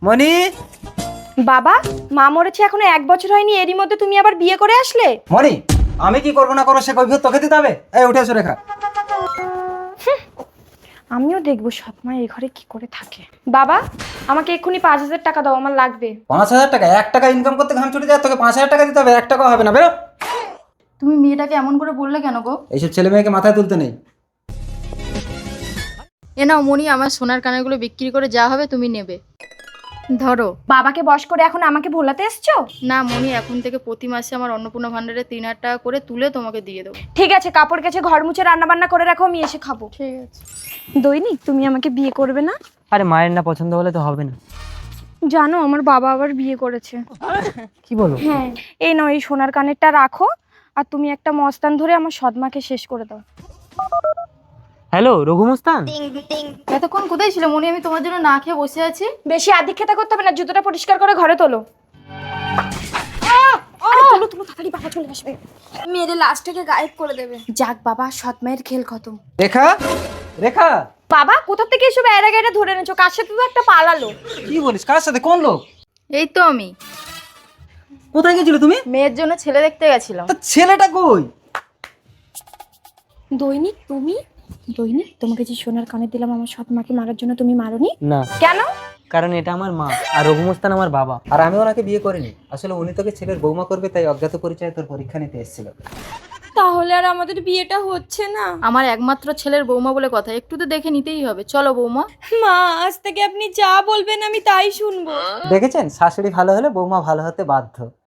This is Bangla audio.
মনি, বাবা, মা মরেছে এখনো 1 বছর হয়নি, এরই মধ্যে তুমি আবার বিয়ে করে আসলে? মনি, আমি কি করবো না করবো সে কৈফিয়ত তোকে দিতে হবে। এই উঠে এসো রেখা। আমিও দেখবো সৎমা এই ঘরে কি করে থাকে। বাবা, আমাকে এক্ষুনি 5,000 টাকা দাও, আমার লাগবে। 5,000 টাকা? 1 টাকা ইনকাম করতে ঘাম ছুটে যায়, তোকে 5,000 টাকা দিতে হবে? 1 টাকা হবে না, বেরো। তুমি মেয়েটাকে এমন করে বললে কেন গো? এইসব ছেলে মেয়েকে মাথায় তুলতে নেই। এ নাও মনি, আমার সোনার কানেরগুলো বিক্রি করে যা হবে তুমি নেবে। ধরো। বাবাকে বশ করে এখন আমাকে ভোলাতে এসছো? না মনি, এখন থেকে প্রতি মাসে আমার অন্নপূর্ণা ভান্ডারে 3,000 টাকা করে তুলে তোমাকে দিয়ে দেবো। ঠিক আছে, কাপড় কেচে ঘর মুছে রান্না বান্না করে রাখো, আমি এসে খাবো। ঠিক আছে। দৈনিক, তুমি আমাকে বিয়ে করবে না? আরে মায়ের না পছন্দ হলে তো হবে না। জানো আমার বাবা আবার বিয়ে করেছে। কি বলো? হ্যাঁ, এই নাও, এই সোনার কানেরটা রাখো, আর তুমি একটা মস্তান ধরে আমার সৎমাকে শেষ করে দাও। হ্যালো রঘুমস্তান, এতক্ষণ কোথায় ছিল মনি? আমি তোমার জন্য না খেয়ে বসে আছি। বেশি আদিক্ষেতা করতে হবে না, জুতোটা পরিষ্কার করে ঘরে তোলো। আরে তোলো তোলো, তাড়াতাড়ি, বাবা চলে আসবে, মেরে লাশটাকে গায়েব করে দেবে। যাক বাবা, সৎমায়ের খেল খতম। রেখা, রেখা, বাবা, কোথা থেকে এসব এরা গেরা ধরে এনেছো? কার সাথে তো একটা পালালো। কি বলিস? কার সাথে? কোন লোক? এই তো আমি কোথায় গেছিলে তুমি? মেয়ের জন্য ছেলে দেখতে গেছিলাম। তা ছেলেটা কই? দৈনিক, তুমি দৈনিক, তোমাকে যে সোনার কানে দিলাম আমার সৎমাকে মারার জন্য, তুমি মারোনি না কেন? কারণ এটা আমার মা আর রঘুমস্তান আমার বাবা। আর আমি ওনাকে বিয়ে করিনি, আসলে উনি তোকে ছেলের বৌমা করবে, তাই অজ্ঞাত পরিচয়ে তোর পরীক্ষা নিতে এসেছিল। তাহলে আর আমাদের বিয়েটা হচ্ছে না? আমার একমাত্র ছেলের বৌমা বলে কথা, একটু তো দেখে নিতেই হবে। চলো বৌমা। মা, আজ থেকে আপনি যা বলবেন আমি তাই শুনবো। দেখেছেন, শাশুড়ি ভালো হলে বৌমা ভালো হতে বাধ্য।